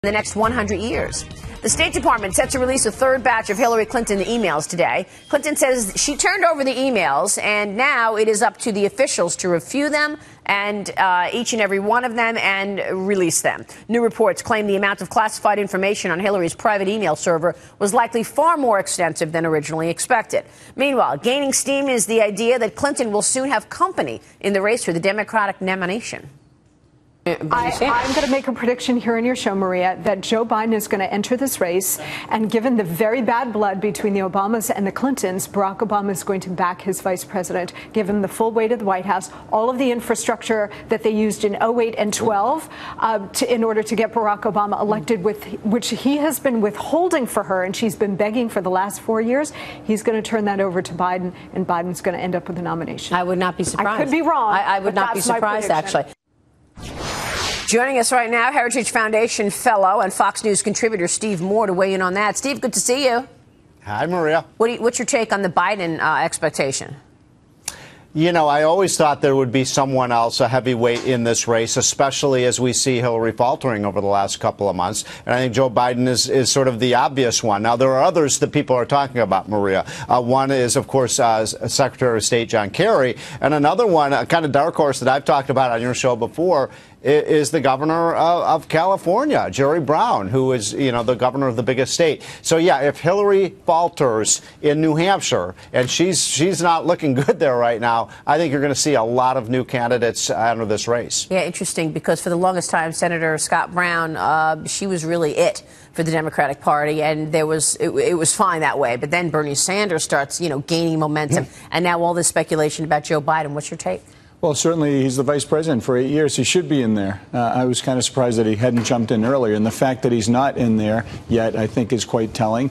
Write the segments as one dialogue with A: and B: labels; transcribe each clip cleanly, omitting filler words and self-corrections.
A: the next 100 years. The State Department set to release a third batch of Hillary Clinton emails today. Clinton says she turned over the emails, and now it is up to the officials to review them, and each and every one of them, and release them. New reports claim the amount of classified information on Hillary's private email server was likely far more extensive than originally expected. Meanwhile, gaining steam is the idea that Clinton will soon have company in the race for the Democratic nomination.
B: I'm going to make a prediction here in your show, Maria, that Joe Biden is going to enter this race. And given the very bad blood between the Obamas and the Clintons, Barack Obama is going to back his vice president, give him the full weight of the White House, all of the infrastructure that they used in 08 and 12 in order to get Barack Obama elected, which he has been withholding for her. And she's been begging for the last 4 years. He's going to turn that over to Biden, and Biden's going to end up with the nomination.
A: I would not be surprised.
B: I could be wrong.
A: I would not be surprised, actually. Joining us right now, Heritage Foundation fellow and Fox News contributor Steve Moore to weigh in on that. Steve, good to see you.
C: Hi, Maria.
A: What's your take on the Biden expectation?
C: You know, I always thought there would be someone else, a heavyweight in this race, especially as we see Hillary faltering over the last couple of months. And I think Joe Biden is sort of the obvious one. Now, there are others that people are talking about, Maria. One is, of course, Secretary of State John Kerry. And another one, a kind of dark horse that I've talked about on your show before, is the governor of California, Jerry Brown, who is, you know, the governor of the biggest state. So, yeah, if Hillary falters in New Hampshire, and she's not looking good there right now, I think you're going to see a lot of new candidates enter this race.
A: Yeah, interesting, because for the longest time, Senator Scott Brown, she was really it for the Democratic Party, and it was fine that way. But then Bernie Sanders starts, you know, gaining momentum, and now all this speculation about Joe Biden. What's your take?
D: Well, certainly he's the vice president for 8 years. He should be in there. I was kind of surprised that he hadn't jumped in earlier. And the fact that he's not in there yet, I think, is quite telling.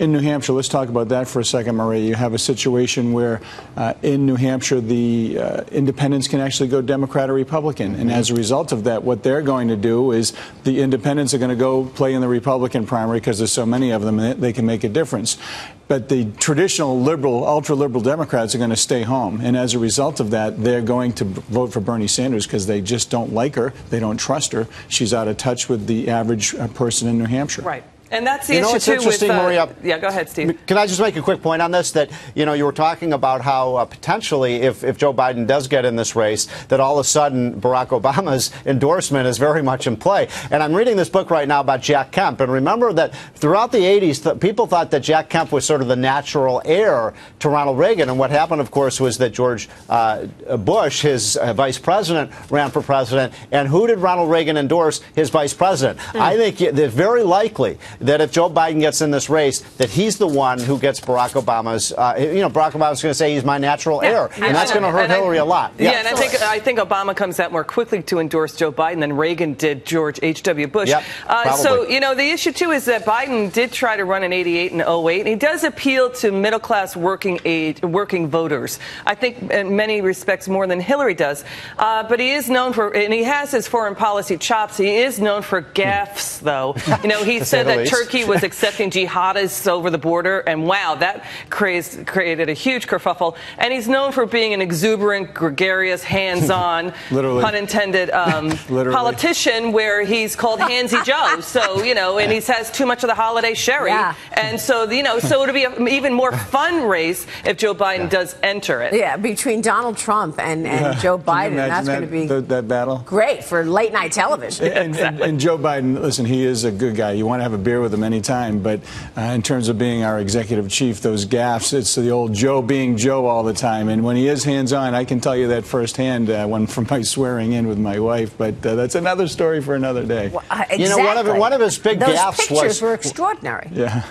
D: In New Hampshire, let's talk about that for a second, Maria. You have a situation where in New Hampshire, the independents can actually go Democrat or Republican. And as a result of that, what they're going to do is the independents are going to go play in the Republican primary because there's so many of them and they can make a difference. But the traditional liberal, ultra-liberal Democrats are going to stay home. And as a result of that, they're going to vote for Bernie Sanders because they just don't like her. They don't trust her. She's out of touch with the average person in New Hampshire.
E: Right. And that's the issue, too, with...
C: Maria,
E: yeah, go ahead, Steve.
C: Can I just make a quick point on this? That, you know, you were talking about how potentially, if Joe Biden does get in this race, that all of a sudden Barack Obama's endorsement is very much in play. And I'm reading this book right now about Jack Kemp. And remember that throughout the 80s, people thought that Jack Kemp was sort of the natural heir to Ronald Reagan. And what happened, of course, was that George Bush, his vice president, ran for president. And who did Ronald Reagan endorse? His vice president. I think it's very likely that if Joe Biden gets in this race, that he's the one who gets Barack Obama's, you know, Barack Obama's going to say he's my natural heir. And that's going to hurt Hillary a lot.
E: Yeah, and I think Obama comes out more quickly to endorse Joe Biden than Reagan did George H.W. Bush.
C: Yep,
E: so, you know, the issue, too, is that Biden did try to run in 88 and 08, and he does appeal to middle-class working voters. I think in many respects more than Hillary does. But he is known for, and he has his foreign policy chops, he is known for gaffes, though. You know, he said that Turkey was accepting jihadists over the border, and wow, that created a huge kerfuffle. And he's known for being an exuberant, gregarious, hands-on, pun intended, politician, where he's called Handsy Joe. So, you know, and he has too much of the holiday sherry. Yeah. And so, you know, so it'll be an even more fun race if Joe Biden does enter it.
A: Yeah, between Donald Trump and Joe Biden, that's going to be
D: that battle.
A: Great for late-night television.
D: And Joe Biden, listen, he is a good guy. You want to have a beer with him anytime, but in terms of being our executive chief, those gaffes, it's the old Joe being Joe all the time. And when he is hands-on, I can tell you that firsthand from my swearing in with my wife, but that's another story for another day.
A: Well, exactly.
C: You know, one of his big gaffes
A: pictures were extraordinary.
D: Yeah.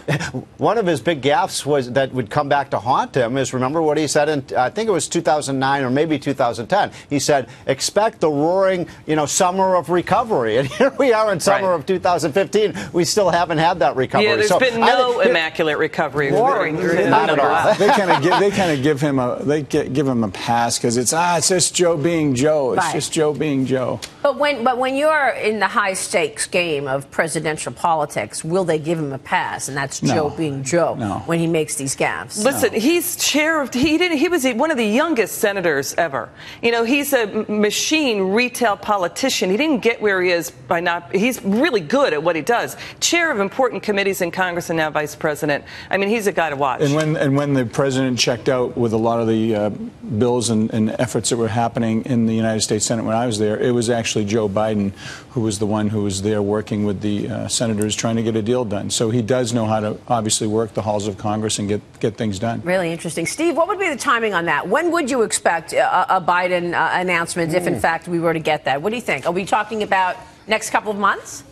C: One of his big gaffes was that would come back to haunt him is, remember what he said in, I think it was 2009 or maybe 2010. He said, expect the roaring, you know, summer of recovery. And here we are in summer of 2015. We still haven't had that recovery.
E: Yeah, there's been no immaculate recovery.
A: Boring.
C: Not at all.
D: They kind of give him a pass because it's just Joe being Joe. It's just Joe being Joe.
A: But when you're in the high stakes game of presidential politics, will they give him a pass? And that's Joe being Joe when he makes these gaffes.
E: Listen, he's chair of. He was one of the youngest senators ever. You know, he's a machine retail politician. He didn't get where he is by not. He's really good at what he does. Chair of important committees in Congress and now vice president. I mean, he's a guy to watch.
D: And when the president checked out with a lot of the bills and efforts that were happening in the United States Senate when I was there, it was actually Joe Biden who was the one who was there working with the senators trying to get a deal done. So he does know how to obviously work the halls of Congress and get things done.
A: Really interesting. Steve, what would be the timing on that? When would you expect a Biden announcement if, in fact, we were to get that? What do you think? Are we talking about next couple of months?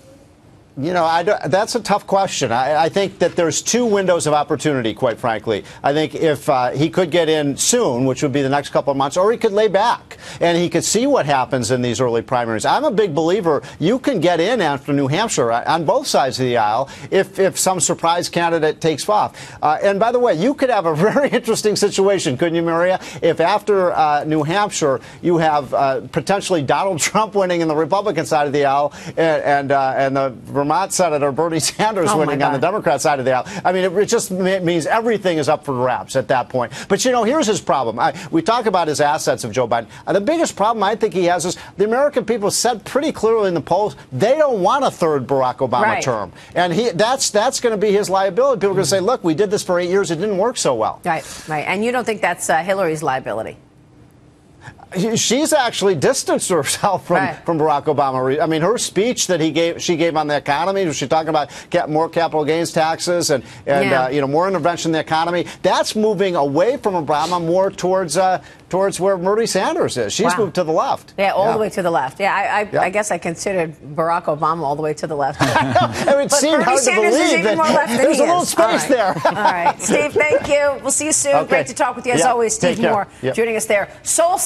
C: You know, that's a tough question. I think that there's two windows of opportunity, quite frankly. I think if he could get in soon, which would be the next couple of months, or he could lay back and he could see what happens in these early primaries. I'm a big believer you can get in after New Hampshire on both sides of the aisle if some surprise candidate takes off. And by the way, you could have a very interesting situation, couldn't you, Maria? If after New Hampshire you have potentially Donald Trump winning in the Republican side of the aisle and the Vermont Senator Bernie Sanders winning on the Democrat side of the aisle. I mean, it just means everything is up for grabs at that point. But, you know, here's his problem. We talk about his assets of Joe Biden. The biggest problem I think he has is the American people said pretty clearly in the polls they don't want a third Barack Obama term. And that's going to be his liability. People are going to say, look, we did this for 8 years. It didn't work so well.
A: Right. And you don't think that's Hillary's liability?
C: She's actually distanced herself from Barack Obama. I mean, her speech that she gave on the economy, she talking about more capital gains taxes and you know, more intervention in the economy. That's moving away from Obama, more towards where Bernie Sanders is. She's moved to the left.
A: Yeah, all the way to the left. Yeah, I guess I considered Barack Obama all the way to the left.
C: I mean, it seemed hard to believe that there's a little space there.
A: All right, Steve, thank you. We'll see you soon. Great to talk with you as always. Steve Moore joining us there. Soul